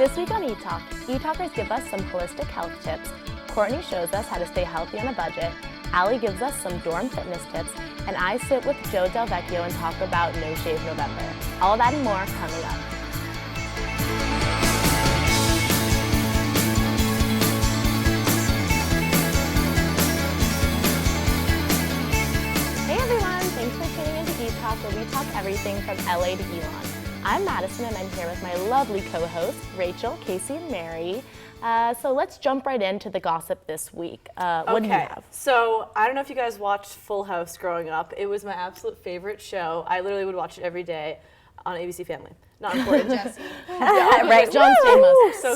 This week on ETalk, ETalkers give us some holistic health tips, Courtney shows us how to stay healthy on a budget, Allie gives us some dorm fitness tips, and I sit with Joe Del Vecchio and talk about No Shave November. All of that and more coming up. Hey everyone, thanks for tuning into ETalk, where we talk everything from LA to Elon. I'm Madison and I'm here with my lovely co-hosts, Rachel, Casey, and Mary. So let's jump right into the gossip this week. What do you have? So I don't know if you guys watched Full House growing up. It was my absolute favorite show. I literally would watch it every day on ABC Family. Not important. Jesse. Yeah, right, John Stamos. So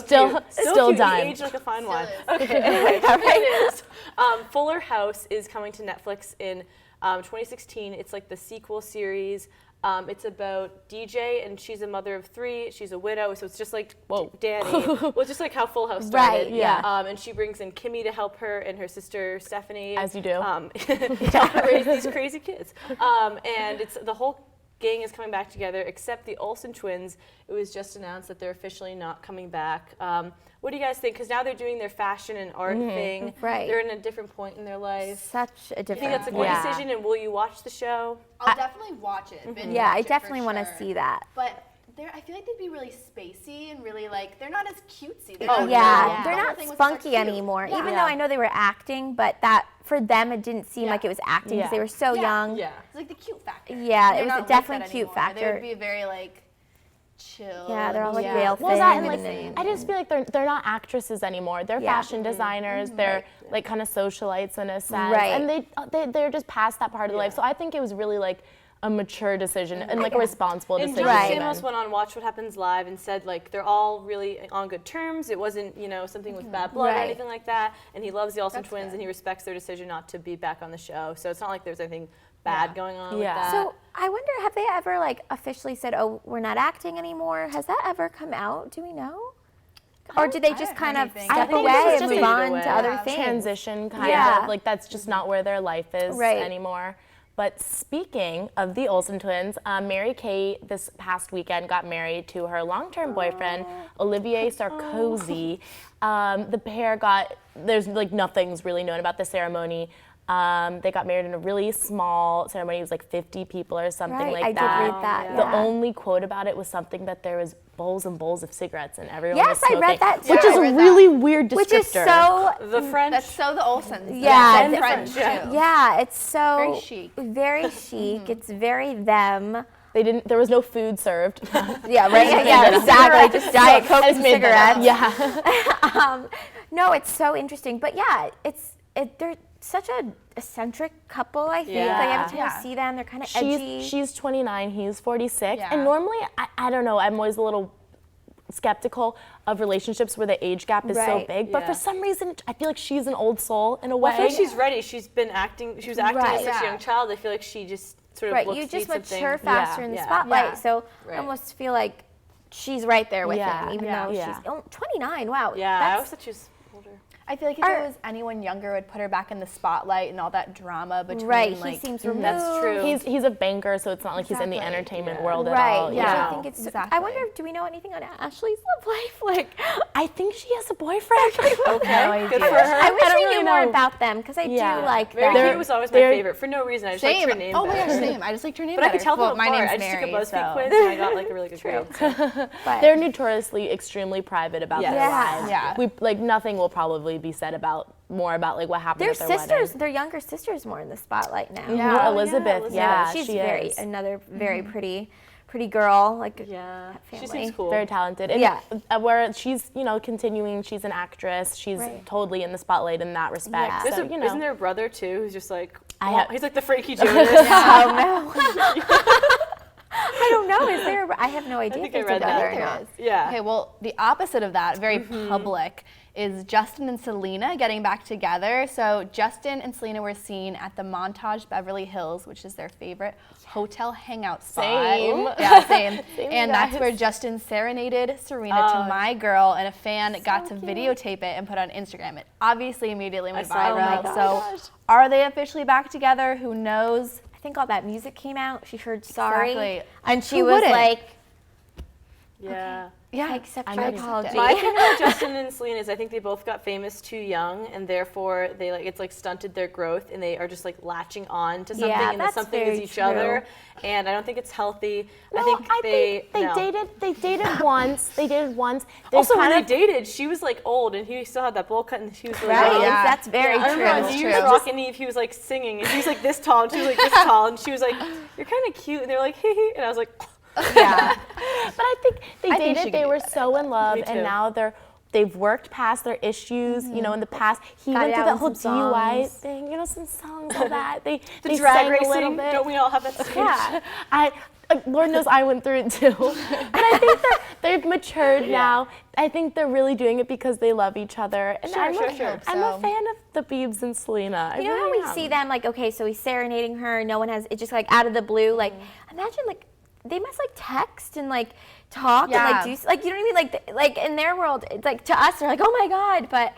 still cute. dime. He aged like a fine wine. Is. Okay, anyway, it is. Fuller House is coming to Netflix in 2016. It's like the sequel series. It's about DJ, and she's a mother of 3. She's a widow, so it's just like Danny. Well, it's just like how Full House started. Right, yeah. And she brings in Kimmy to help her and her sister Stephanie. As you do. To raise these crazy kids. And it's the whole gang is coming back together, except the Olsen twins. It was just announced that they're officially not coming back. What do you guys think? Because now they're doing their fashion and art thing. Right. They're in a different point in their life. Such a different. Do you think that's a good decision, and will you watch the show? I'll definitely watch it. Yeah, I Watch it definitely for want to sure. see that. But I feel like they'd be really spacey and really like, they're not as cutesy. They're Oh, not- Yeah, they're The whole not thing was spunky so cute. anymore. Yeah. Even though I know they were acting, but that for them it didn't seem like it was acting because they were so Yeah. young. Yeah. It's like the cute factor. Yeah, They're it was not like definitely that cute anymore. They factor. would be very like chill. Yeah, they're all like and- real Well, that and thin. like, I just feel like they're not actresses anymore. They're Yeah. fashion designers. They're like kind of socialites in a sense, Right. and they're just past that part of life. So I think it was really like a mature decision and like a responsible And decision. John Right. Stamos went on Watch What Happens Live and said like they're all really on good terms. It wasn't something with bad blood or Right. anything like that. And he loves the Olsen That's twins good. and he respects their decision not to be back on the show. So it's not like there's anything bad going on Yeah. with that. So I wonder, have they ever like officially said, "Oh, we're not acting anymore"? Has that ever come out? Do we know? Or did they just haven't kind heard of anything. step I think away this is and just move a on away. to other Yeah. things? transition kind Yeah. of like that's just not where their life is Right. anymore. But speaking of the Olsen twins, Mary Kate this past weekend got married to her long-term boyfriend, Olivier Sarkozy. The pair there's like nothing's really known about the ceremony. They got married in a really small ceremony. It was like 50 people or something Right, like I that. did read that. The Yeah. only quote about it was something that there was bowls and bowls of cigarettes and everyone Yes, was I smoking, read that too. which Yeah, is I a read really weird descriptor. Which is so the French. That's so the Olsens. Yeah, and the French French, too. Yeah, it's so Very chic. Very chic. It's very them. There was no food served. Yeah, right. Yeah, exactly. Just Diet Coke I and just made that cigarettes. up. Yeah. No, it's so interesting. But yeah, they're such a eccentric couple. I think like every time Yeah. I see them, they're kind of edgy. She's 29, he's 46. Yeah. And normally, I don't know, I'm always a little skeptical of relationships where the age gap is so Right. big. But Yeah. for some reason, I feel like she's an old soul in a Well, way. I feel like she's ready. She's been acting. She was acting Right. as such a Yeah. young child. I feel like she just sort of Right, looks you just needs something. mature faster in the Yeah. spotlight. Yeah. So Right. I almost feel like she's right there with Yeah. him, even Yeah. though Yeah. she's 29. Wow. Yeah, I that's- always thought she was older. I feel like if it was anyone younger, it would put her back in the spotlight and all that drama between right. like. He seems removed. That's true. He's a banker, so it's not like he's in the Exactly. entertainment Yeah. world at Right. all. Yeah. I No, think it's. I exactly. wonder. Do we know anything on Ashley's love life? Like, I think she has a boyfriend. Okay, good for her. I wish don't we really knew more know. about them because I Yeah. do like Mary them. Kate was always my they're- favorite for no reason. I just liked Same. her name Oh my better. gosh, same. I just liked her name But I better. could tell them well, my apart. name's I just Mary. took a BuzzFeed so. quiz and I got like a really good grade. So. But They're notoriously extremely private about Yes. their Yeah. lives. Yeah. We like nothing will probably be said about like what happened their at their sisters, wedding. their younger sisters, more in the spotlight now. Yeah. Elizabeth, yeah, she's she very is. another very pretty girl. Like Yeah, she family. seems cool. Very talented. And Yeah. where she's, continuing, she's an actress. She's Right. totally in the spotlight in that respect. Yeah. There's So, Isn't there a brother too who's just like, have- he's like the freaky Jewish. Oh no. I don't know. Is there? I have no idea think if I it's a read brother that. or There not. is. Yeah. Okay, well, the opposite of that, very public, is Justin and Selena getting back together. So Justin and Selena were seen at the Montage Beverly Hills, which is their favorite hotel hangout spot. Same. Yeah, same. Same, And that's guys. where Justin serenaded Serena to My Girl, and a fan got to videotape it and put it on Instagram. It obviously immediately went saw viral. that. So are they officially back together? Who knows? I think all that music came out. She heard "Sorry," Exactly. and she Who was wouldn't? like, Yeah. Yeah, I accept I'm your gonna accept apology. it. My thing about Justin and Selena is I think they both got famous too young, and therefore they it's stunted their growth, and they are just latching on to something, Yeah, and that's something is very each true. other, and I don't think it's healthy. No, I think they no. dated. They dated once. They dated once. They Also, when kind they dated, she was old, and he still had that bowl cut, and she was Right? young. Yeah. That's very I remember true. on New Year's Rock and Eve, he was singing, and he was this tall, and she was this tall, and she was "You're kind of cute," and they were hee hee, and I was like. Yeah. But I think they I think dated. she They could were do so in love, Me and too. now they've worked past their issues. You know, in the past, he Got went it through out that in whole some DUI songs. thing. You know, some songs, all that. They The sang drag a little racing, bit. don't we all have that stage? Yeah, Lord knows I went through it too. But I think that they've matured now. I think they're really doing it because they love each other. And Sure, I'm, sure, a, sure. I'm a So- fan of the Biebs and Selena. I You know how really we am. see them okay, so he's serenading her, no one has, it just out of the blue, imagine they must text and talk Yeah. and do, you know what I mean? In their world, it's to us, they're oh my God, but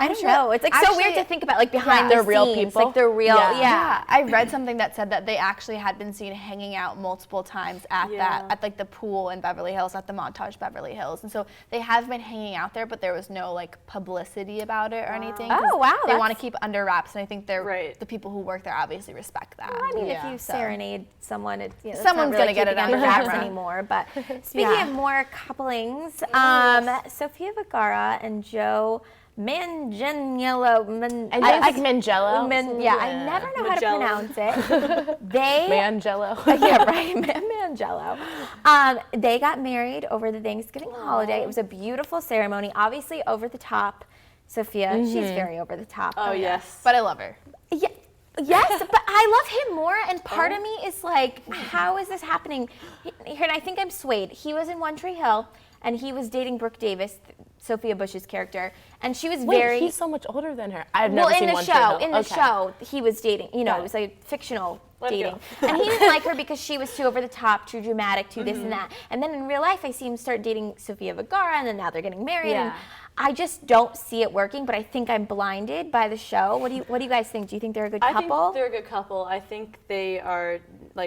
I don't sure. know. It's so Actually, weird to think about behind the They're real scenes. people. They're real, Yeah. yeah. I read something that said that they actually had been seen hanging out multiple times at Yeah. the pool in Beverly Hills, at the Montage Beverly Hills, and so they have been hanging out there, but there was no publicity about it or anything. 'cause Oh, wow, They want that's- to keep under wraps, and I think Right. the people who work there obviously respect that. Well, I mean, Yeah, if you so. serenade someone, that's Someone's not really gonna get it keeping on under wraps camera. anymore. But speaking Yeah. of more couplings, Sofia Vergara and Joe Manganiello. I think it's like Mangello. I never know how to Magello. pronounce it. They Mangello. yeah, right, Mangello. They got married over the Thanksgiving holiday. It was a beautiful ceremony, obviously over the top. Sophia, she's very over the top. Oh, yes. But I love her. Yeah, yes, but I love him more, and part of me is how is this happening? Here, and I think I'm swayed. He was in One Tree Hill, and he was dating Brooke Davis, Sophia Bush's character, and she was Wait, very. he's so much older than her. I've well, never in seen the One show, Tree Hill. in the Okay. show, he was dating. You know, it was fictional Let it dating, go. and he didn't like her because she was too over the top, too dramatic, too this and that. And then in real life, I see him start dating Sofia Vergara, and then now they're getting married. And Yeah. I just don't see it working. But I think I'm blinded by the show. What do you guys think? Do you think they're a good I couple? think they're a good couple. I think they are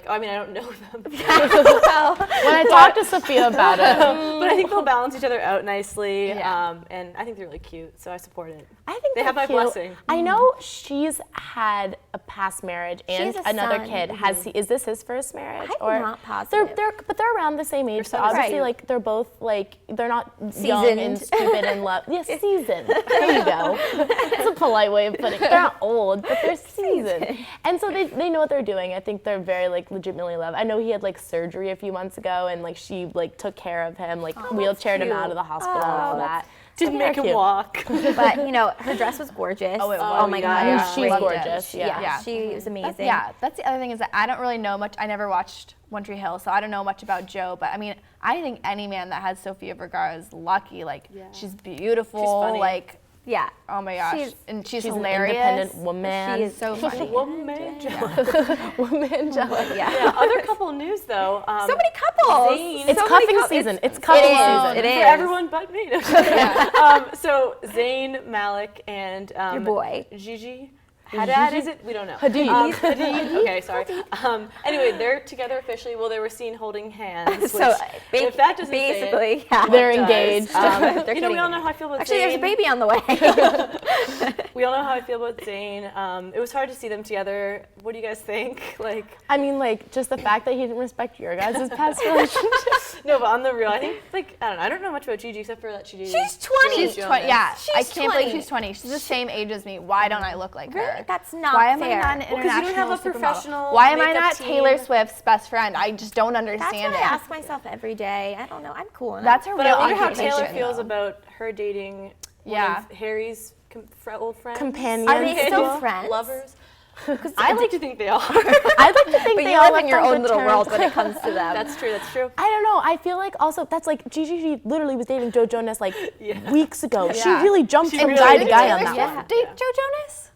I mean, I don't know them, When I talked to Sophia about it, but I think they'll balance each other out nicely. Yeah. And I think they're really cute, so I support it. I think They they're have my cute. blessing. I know she's had a past marriage and has a another son. kid. Is this his first marriage? I'm not positive. But they're around the same age, so so obviously right. they're both they're not young and Seasoned. stupid and love. Yeah, seasoned. There you go. It's a polite way of putting it. They're not old, but they're seasoned. And so they know what they're doing. I think they're very legitimately loved. I know he had surgery a few months ago, and she took care of him, wheelchaired him out of the hospital and all that. Didn't make him cute. walk. But her dress was gorgeous. Oh, it was. Oh my God, yeah. it was She's great. gorgeous. Yeah, Yeah. she was amazing. That's the other thing is that I don't really know much. I never watched One Tree Hill, so I don't know much about Joe. But I mean, I think any man that has Sofia Vergara is lucky. She's beautiful. She's funny. Yeah. Oh my gosh, She's- and she's She's an hilarious. independent woman. She is so funny. Woman. woman. Yeah. Other couple news though. So many couples. Zayn- It's So many cuffing cou- season. it's- It's cuffing it is. season. It For is. everyone but me. So Zayn Malik and Your boy. Gigi Hadid, is it? We don't know. Hadid. Hadid. Okay, sorry. Anyway, they're together officially. Well, they were seen holding hands. Which, So if that doesn't say it, basically, yeah. They're it does. engaged. We all know how I feel about Actually, Zayn. there's a baby on the way. We all know how I feel about Zayn. It was hard to see them together. What do you guys think? I mean, just the fact that he didn't respect your guys' past relationship. No, but on the real, I think I don't know. I don't know much about Gigi except for that she dated. She's 20. Joe She's Jonas. 20. Yeah, She's I can't believe 20. she's 20. She's the same age as me. Why don't I look like her? Really? That's not Why am fair. I not an Well, 'cause you don't have international a supermodel? professional Why am I makeup not team. Taylor Swift's best friend? I just don't That's understand what it. I ask myself every day. I don't know. I'm cool enough. That's her But real I wonder how occupation, Taylor feels though. about her dating Yeah. one of Harry's old friends. Companions. Are they still Companions? friends? Lovers. I like to think they are. I'd like to think But they you all live left in your on own good little terms. world when it comes to them. That's true. That's true. I don't know. I feel also that's Gigi literally was dating Joe Jonas Yeah. weeks ago. Yeah. She really jumped She from really guy to did. guy Taylor on that Swift one. date Joe Jonas?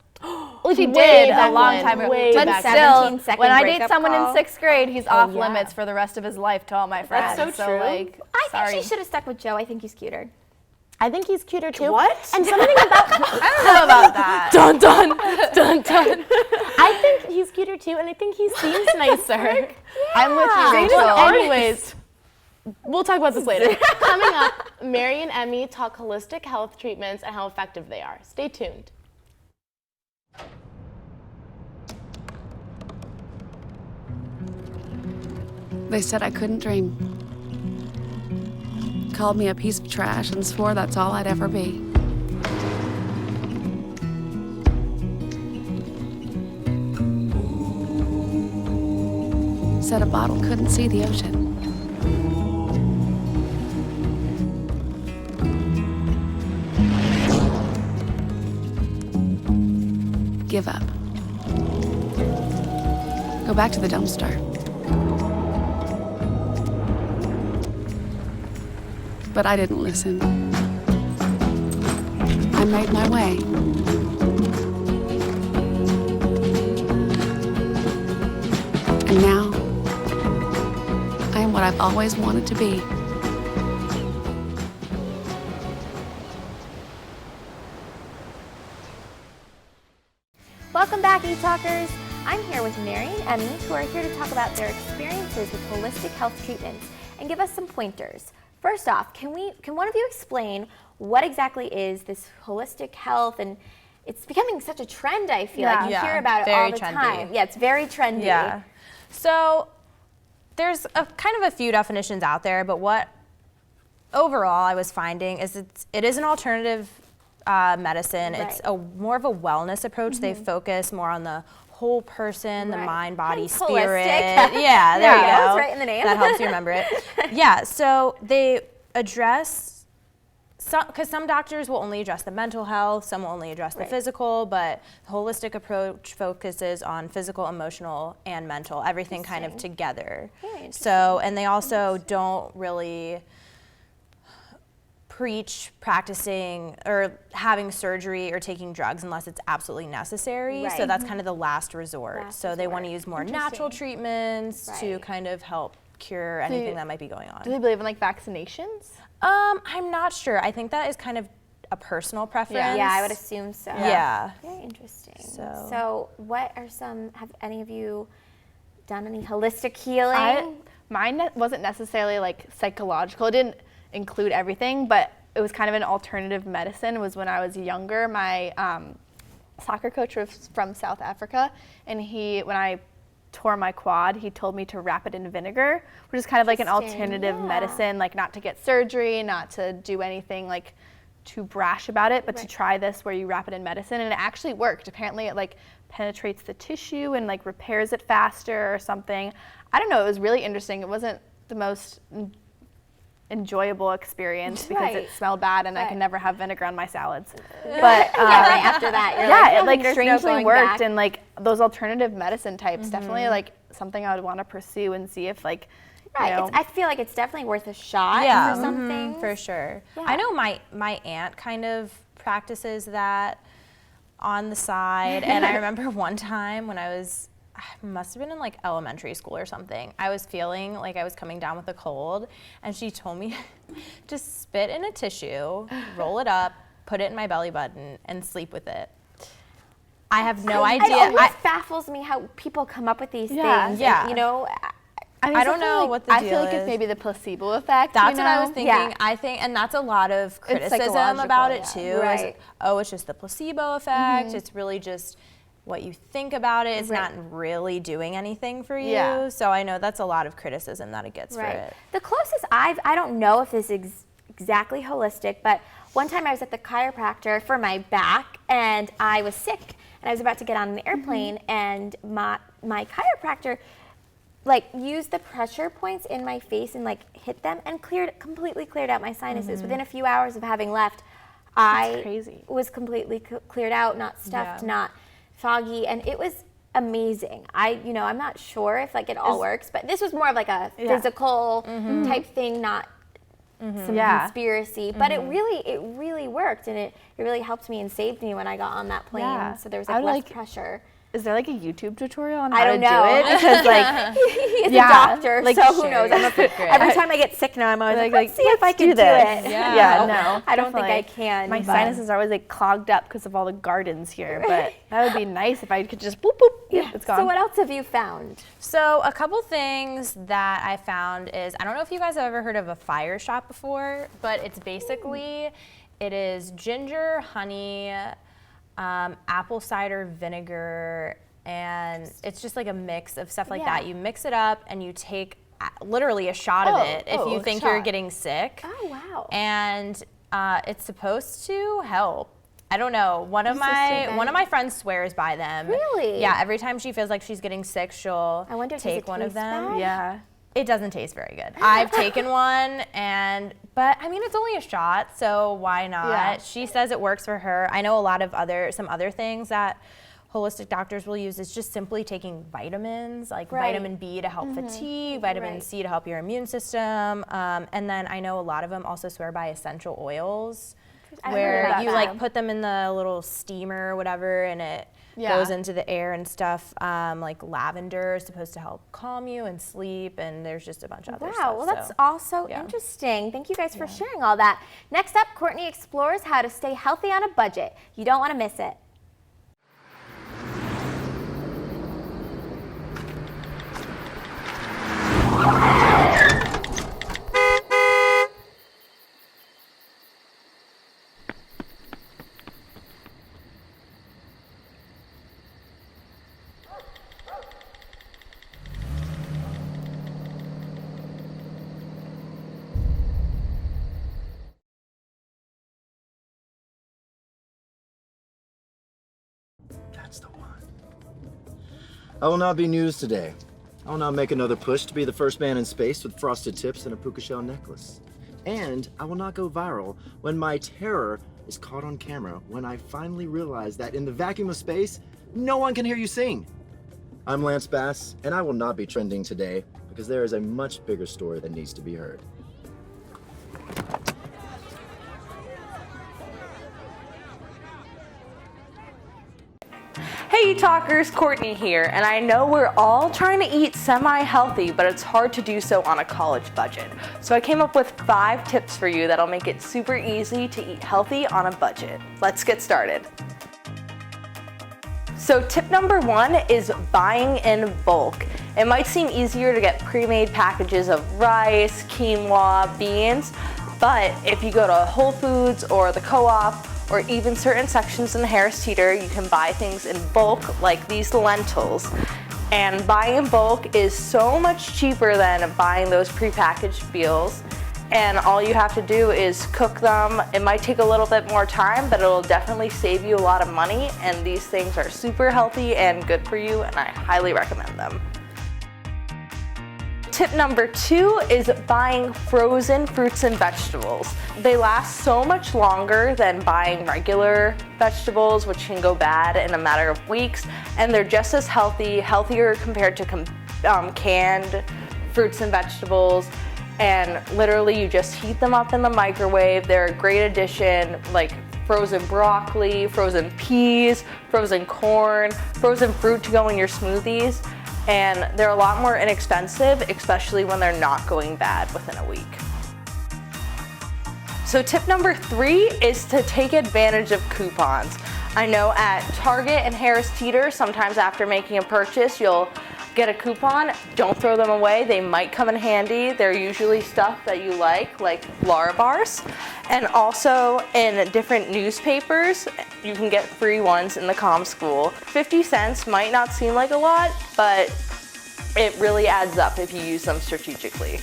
She She did a long time ago. Way But back still, then. 17-second when I date breakup someone call. in 6th grade, he's off yeah. limits for the rest of his life to all my friends. That's so true. I think sorry. she should have stuck with Joe. I think he's cuter. I think he's cuter too. What? And something about I don't know about that. dun dun dun dun. I think he's cuter too, and I think he seems nicer. I'm with you, So Rachel. anyways, We'll talk about this later. Coming up, Mary and Emmy talk holistic health treatments and how effective they are. Stay tuned. They said I couldn't dream. Called me a piece of trash and swore that's all I'd ever be. Said a bottle couldn't see the ocean. Give up. Go back to the dumpster. But I didn't listen. I made my way. And now, I am what I've always wanted to be. Welcome back, ETalkers. I'm here with Mary and Emmy, who are here to talk about their experiences with holistic health treatments and give us some pointers. First off, can one of you explain what exactly is this holistic health? And it's becoming such a trend, I feel like. You hear about it all the time. Yeah, it's very trendy. Yeah. So there's kind of a few definitions out there, but what overall I was finding is it is an alternative medicine. Right. It's more of a wellness approach. They focus more on the whole person, the mind, body, And spirit. holistic. Yeah, there you go. That's right in the name. That helps you remember it. Yeah, so they address, because some doctors will only address the mental health, some will only address the physical, but the holistic approach focuses on physical, emotional, and mental, everything kind of together. So, and they also don't really preach practicing or having surgery or taking drugs unless it's absolutely necessary. Right. So that's kind of the last resort. So they want to use more natural Interesting. treatments to kind of help cure anything that might be going on. Do they believe in like vaccinations? I'm not sure. I think that is kind of a personal preference. Yeah, I would assume so. Yeah. Very interesting. So- So what are have any of you done any holistic healing? Mine wasn't necessarily like psychological. It didn't include everything, but it was kind of an alternative medicine. It was when I was younger. My soccer coach was from South Africa, and when I tore my quad, he told me to wrap it in vinegar, which is kind of like an alternative medicine, like not to get surgery, not to do anything like too brash about it, but to try this where you wrap it in medicine, and it actually worked. Apparently it like penetrates the tissue and like repairs it faster or something. I don't know, it was really interesting. It wasn't the most enjoyable experience because it smelled bad and I could never have vinegar on my salads. But right after that, you're like, it like there's no strangely going worked, back. and like those alternative medicine types definitely like something I would want to pursue and see if like Right. you know, I feel like it's definitely worth a shot Yeah, for something. for sure. Yeah. I know my aunt kind of practices that on the side, and I remember one time when I must have been in like elementary school or something. I was feeling like I was coming down with a cold, and she told me to spit in a tissue, roll it up, put it in my belly button, and sleep with it. I have no idea. It always baffles me how people come up with these things. Yeah. And, you know, I don't know what the I deal feel like is. it's maybe the placebo effect. That's you what I know? was thinking. Yeah. I think, and that's a lot of criticism psychological, about it yeah. too. Right. Is, oh, it's just the placebo effect. It's really just what you think about it. It's not really doing anything for you. Yeah. So I know that's a lot of criticism that it gets for it. The closest I don't know if this is exactly holistic, but one time I was at the chiropractor for my back and I was sick and I was about to get on an airplane and my chiropractor like used the pressure points in my face and like hit them and completely cleared out my sinuses. Within a few hours of having left, I crazy. was completely cleared out, not stuffed, not foggy, and it was amazing. I'm not sure if like it all works, but this was more of like a physical type thing, not some conspiracy. But it really worked, and it really helped me and saved me when I got on that plane. Yeah. So there was I like would, less like, pressure. is there like a YouTube tutorial on I how don't to know. do it? Because like, He's Yeah, a doctor, like, so who sure, knows? you should great. Every time I get sick now, I'm always like, let's see if I can do it. Yeah, no. I don't think I definitely. can. My but- sinuses are always like clogged up because of all the gardens here, but that would be nice if I could just boop boop. Yeah, it's gone. So what else have you found? So a couple things that I found is, I don't know if you guys have ever heard of a fire shop before, but it's basically, it is ginger, honey, apple cider vinegar, and it's just like a mix of stuff like Yeah. that. You mix it up and you take literally a shot of it if you a think you're shot. getting sick. Oh, wow. And it's supposed to help. I don't know. One of my friends swears by them. Really? Yeah. Every time she feels like she's getting sick, she'll I wonder, does take it one of taste them. bad? Yeah. It doesn't taste very good. I've taken one, but I mean, it's only a shot, so why not? Yeah. She says it works for her. I know a lot of some other things that holistic doctors will use is just simply taking vitamins, like Right. vitamin B to help fatigue, vitamin Right. C to help your immune system, and then I know a lot of them also swear by essential oils, I've heard where about you that. like put them in the little steamer or whatever, and it goes into the air and stuff. Like lavender is supposed to help calm you and sleep, and there's just a bunch of other stuff. Wow, well, that's so. also yeah. interesting. Thank you guys for sharing all that. Next up, Courtney explores how to stay healthy on a budget. You don't want to miss it. That's the one. I will not be news today. I will not make another push to be the first man in space with frosted tips and a puka shell necklace. And I will not go viral when my terror is caught on camera when I finally realize that in the vacuum of space, no one can hear you sing. I'm Lance Bass, and I will not be trending today because there is a much bigger story that needs to be heard. Hey ETalkers, Courtney here, and I know we're all trying to eat semi-healthy, but it's hard to do so on a college budget. So I came up with 5 tips for you that'll make it super easy to eat healthy on a budget. Let's get started. So tip number 1 is buying in bulk. It might seem easier to get pre-made packages of rice, quinoa, beans, but if you go to Whole Foods or the Co-op, or even certain sections in the Harris Teeter, you can buy things in bulk like these lentils. And buying in bulk is so much cheaper than buying those prepackaged meals. And all you have to do is cook them. It might take a little bit more time, but it'll definitely save you a lot of money. And these things are super healthy and good for you, and I highly recommend them. Tip number 2 is buying frozen fruits and vegetables. They last so much longer than buying regular vegetables, which can go bad in a matter of weeks, and they're just as healthy, healthier compared to canned fruits and vegetables. And literally you just heat them up in the microwave. They're a great addition, like frozen broccoli, frozen peas, frozen corn, frozen fruit to go in your smoothies. And they're a lot more inexpensive, especially when they're not going bad within a week. So tip number 3 is to take advantage of coupons. I know at Target and Harris Teeter, sometimes after making a purchase, you'll get a coupon. Don't throw them away. They might come in handy. They're usually stuff that you like Lara bars. And also in different newspapers, you can get free ones in the comm school. 50 cents might not seem like a lot, but it really adds up if you use them strategically.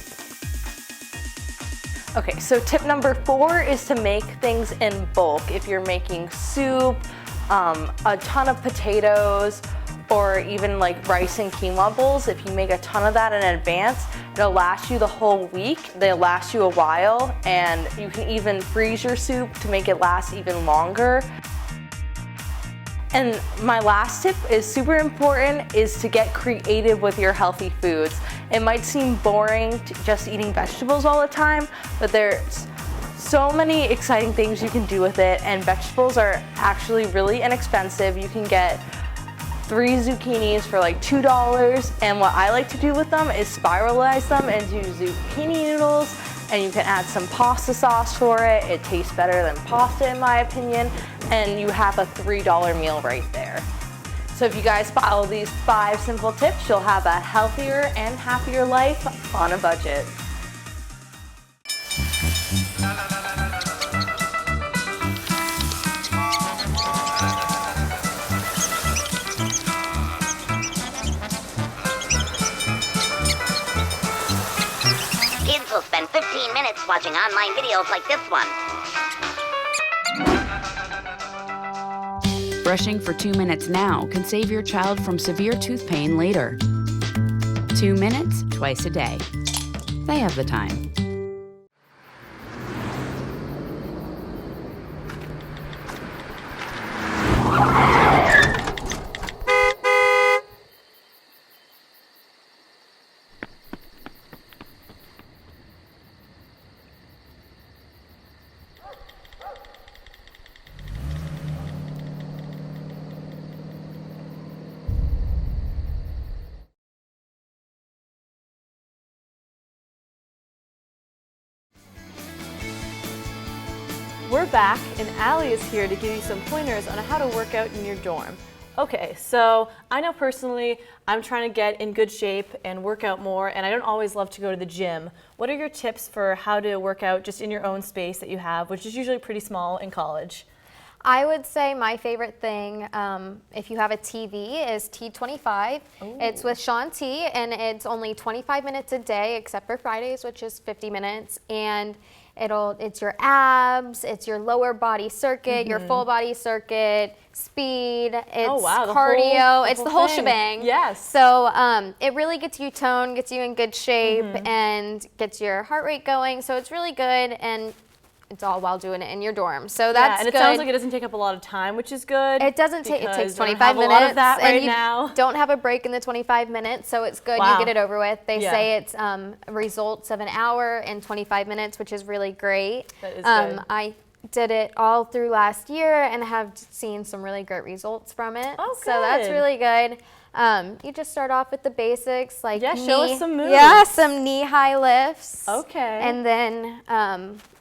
Okay, so tip number 4 is to make things in bulk. If you're making soup, a ton of potatoes, or even like rice and quinoa bowls, if you make a ton of that in advance, it'll last you the whole week. They'll last you a while, and you can even freeze your soup to make it last even longer. And my last tip is super important, is to get creative with your healthy foods. It might seem boring to just eating vegetables all the time, but there's so many exciting things you can do with it, and vegetables are actually really inexpensive. You can get 3 zucchinis for like $2. And what I like to do with them is spiralize them into zucchini noodles, and you can add some pasta sauce for it. It tastes better than pasta in my opinion, and you have a $3 meal right there. So if you guys follow these 5 simple tips, you'll have a healthier and happier life on a budget. Kids will spend 15 minutes watching online videos like this one. Brushing for 2 minutes now can save your child from severe tooth pain later. 2 minutes twice a day. They have the time. We're back, and Allie is here to give you some pointers on how to work out in your dorm. Okay, so I know personally I'm trying to get in good shape and work out more, and I don't always love to go to the gym. What are your tips for how to work out just in your own space that you have, which is usually pretty small in college? I would say my favorite thing, if you have a TV, is T25. Ooh. It's with Shaun T, and it's only 25 minutes a day, except for Fridays, which is 50 minutes. And it's your abs, it's your lower body circuit, your full body circuit, speed, it's cardio, it's the whole shebang. Yes. So it really gets you toned, gets you in good shape, and gets your heart rate going. So it's really good, and it's all while doing it in your dorm. So that's and it good. sounds like it doesn't take up a lot of time, which is good. It doesn't take, it takes 25 have minutes. A lot of that and right you now. Don't have a break in the 25 minutes, so it's good. You get it over with. They say it's results of an hour and 25 minutes, which is really great. That is good. I did it all through last year and have seen some really great results from it. Oh, so that's really good. You just start off with the basics, like show us some moves. Yeah, some knee-high lifts. Okay. And then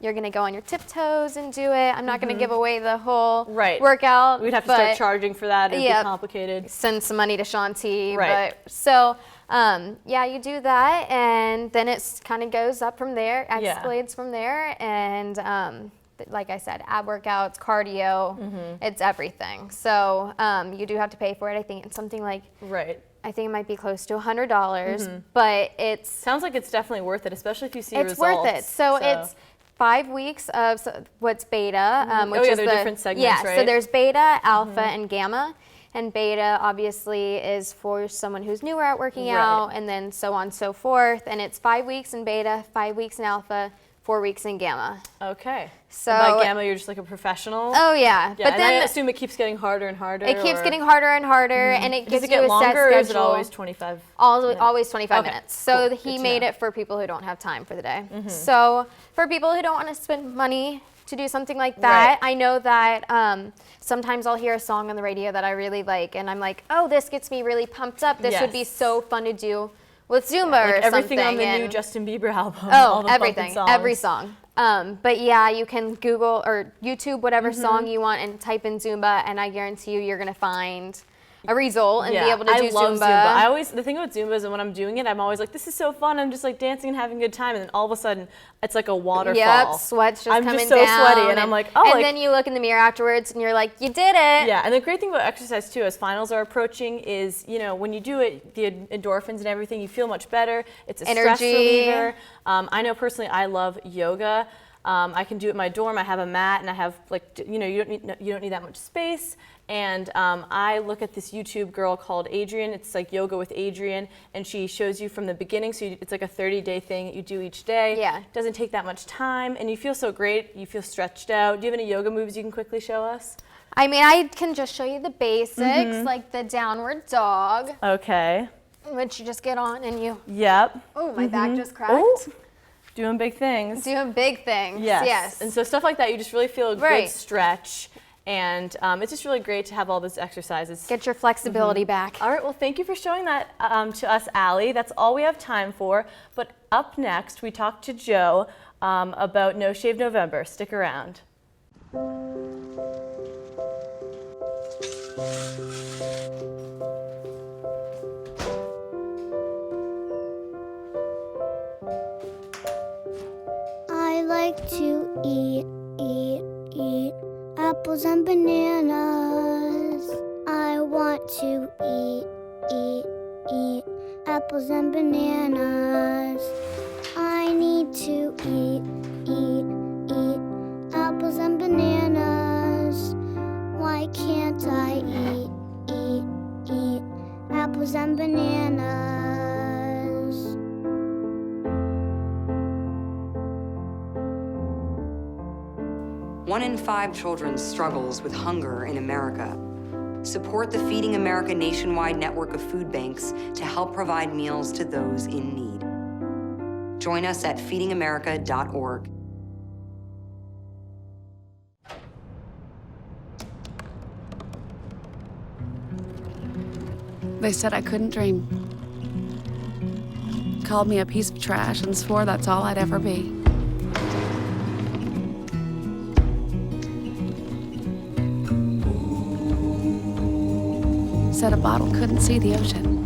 you're gonna go on your tiptoes and do it. I'm not gonna give away the whole workout. We'd have to start charging for that. It'd be complicated. Send some money to Shaun T. Right. But, so yeah, you do that, and then it kind of goes up from there, escalates from there, and like I said, ab workouts, cardio, it's everything. So you do have to pay for it. I think it's something like, I think it might be close to $100, but it's... Sounds like it's definitely worth it, especially if you see results. It's worth it. So it's 5 weeks of what's beta, which is they're different segments, right? So there's beta, alpha, and gamma. And beta obviously is for someone who's newer at working out, and then so on and so forth. And it's 5 weeks in beta, 5 weeks in alpha, 4 weeks in gamma. Okay. So and by gamma, you're just like a professional? Oh, yeah. But then I assume it keeps getting harder and harder. It keeps getting harder and harder, and it gives you a set longer, schedule. Or is it always 25? Always 25 minutes. So he made it for people who don't have time for the day. So for people who don't want to spend money to do something like that, I know that sometimes I'll hear a song on the radio that I really like, and I'm like, oh, this gets me really pumped up. This would be so fun to do with Zumba or everything something. on the new Justin Bieber album. Oh, all the everything, every song. But yeah, you can Google or YouTube whatever song you want and type in Zumba, and I guarantee you're gonna find a result and be able to do love Zumba. The thing about Zumba is that when I'm doing it, I'm always like, this is so fun. I'm just like dancing and having a good time. And then all of a sudden, it's like a waterfall. Yep, sweat's just coming down. I'm just so sweaty. And I'm like, oh. And then you look in the mirror afterwards and you're like, you did it. Yeah, and the great thing about exercise too, as finals are approaching, is, you know, when you do it, the endorphins and everything, you feel much better. It's a stress reliever. I know personally, I love yoga. I can do it in my dorm. I have a mat, and I have, like, you know, you don't need that much space. And I look at this YouTube girl called Adrienne. It's like Yoga with Adrienne, and she shows you from the beginning. So it's like a 30-day thing that you do each day. Yeah. It doesn't take that much time, and you feel so great. You feel stretched out. Do you have any yoga moves you can quickly show us? I mean, I can just show you the basics, like the downward dog. Okay. Which you just get on and you. Yep. Oh, my back just cracked. Ooh. Doing big things. Doing big things. Yes. Yes. And so stuff like that, you just really feel a good stretch. And it's just really great to have all those exercises. Get your flexibility back. All right, well, thank you for showing that to us, Allie. That's all we have time for. But up next, we talk to Joe about No Shave November. Stick around. I like to eat apples and bananas. I want to eat apples and bananas. I need to eat apples and bananas. Why can't I eat apples and bananas? One in 5 children struggles with hunger in America. Support the Feeding America nationwide network of food banks to help provide meals to those in need. Join us at feedingamerica.org. They said I couldn't dream. Called me a piece of trash and swore that's all I'd ever be. Said a bottle couldn't see the ocean.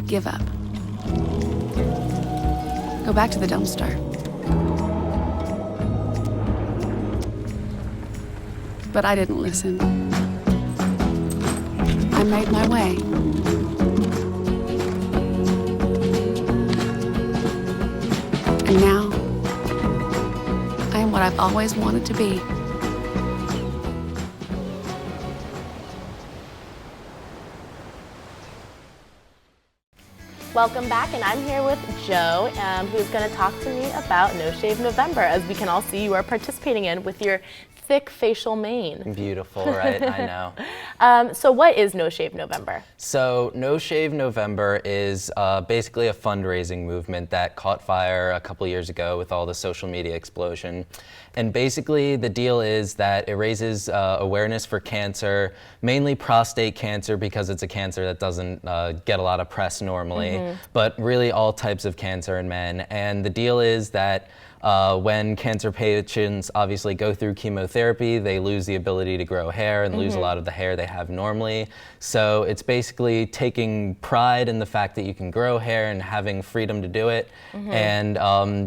Give up. Go back to the dumpster. But I didn't listen. I made my way. And now, I am what I've always wanted to be. Welcome back, and I'm here with Joe, who's going to talk to me about No Shave November, as we can all see you are participating in with your thick facial mane. Beautiful, right? I know. So what is No Shave November? So No Shave November is basically a fundraising movement that caught fire a couple years ago with all the social media explosion. And basically the deal is that it raises awareness for cancer, mainly prostate cancer because it's a cancer that doesn't get a lot of press normally, but really all types of cancer in men. And the deal is that when cancer patients obviously go through chemotherapy, they lose the ability to grow hair and lose a lot of the hair they have normally. So it's basically taking pride in the fact that you can grow hair and having freedom to do it. And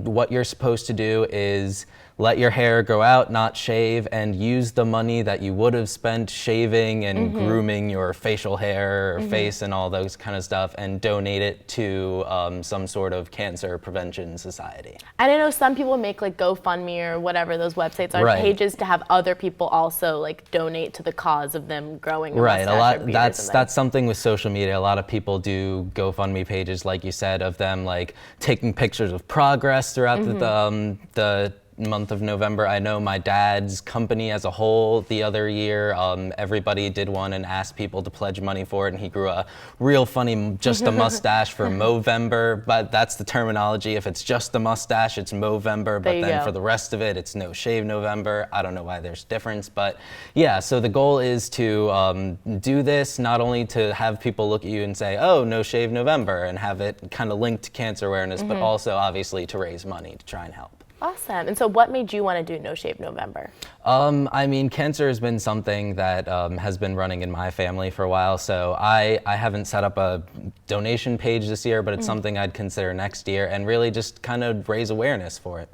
what you're supposed to do is let your hair grow out, not shave, and use the money that you would have spent shaving and grooming your facial hair or face and all those kind of stuff and donate it to some sort of cancer prevention society. And I know some people make like GoFundMe or whatever those websites are, Right. pages to have other people also like donate to the cause of them growing a Right, a mustache or lot. beard or something. That's something with social media. A lot of people do GoFundMe pages, like you said, of them like taking pictures of progress throughout the month of November. I know my dad's company as a whole the other year, everybody did one and asked people to pledge money for it, and he grew a real funny just a mustache for Movember, but that's the terminology. If it's just the mustache, it's Movember, but then for the rest of it, it's No Shave November. I don't know why there's difference, but yeah, so the goal is to do this, not only to have people look at you and say, oh, No Shave November, and have it kind of linked to cancer awareness, but also obviously to raise money to try and help. Awesome. And so what made you want to do No Shave November? I mean, cancer has been something that has been running in my family for a while, so I haven't set up a donation page this year, but it's something I'd consider next year and really just kind of raise awareness for it.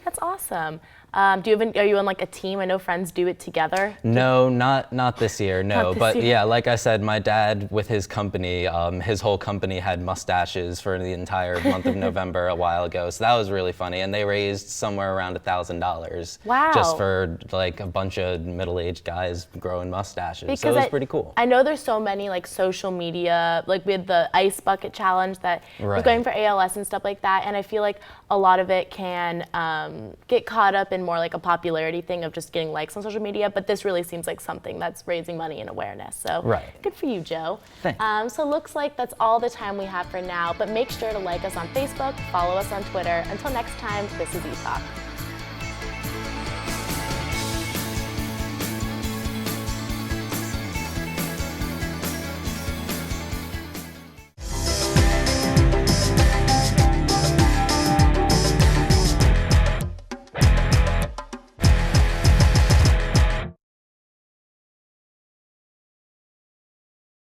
That's awesome. Are you on like a team? I know friends do it together. No, not this year, no. Not this But year. yeah, like I said, my dad with his company, his whole company had mustaches for the entire month of November a while ago. So that was really funny. And they raised somewhere around $1,000 Wow. just for like a bunch of middle-aged guys growing mustaches. So it was pretty cool. I know there's so many like social media, like with the ice bucket challenge that was going for ALS and stuff like that. And I feel like a lot of it can get caught up in been more like a popularity thing of just getting likes on social media, but this really seems like something that's raising money and awareness. So good for you, Joe. Thanks. So looks like that's all the time we have for now, but make sure to like us on Facebook, follow us on Twitter. Until next time, this is ETalk.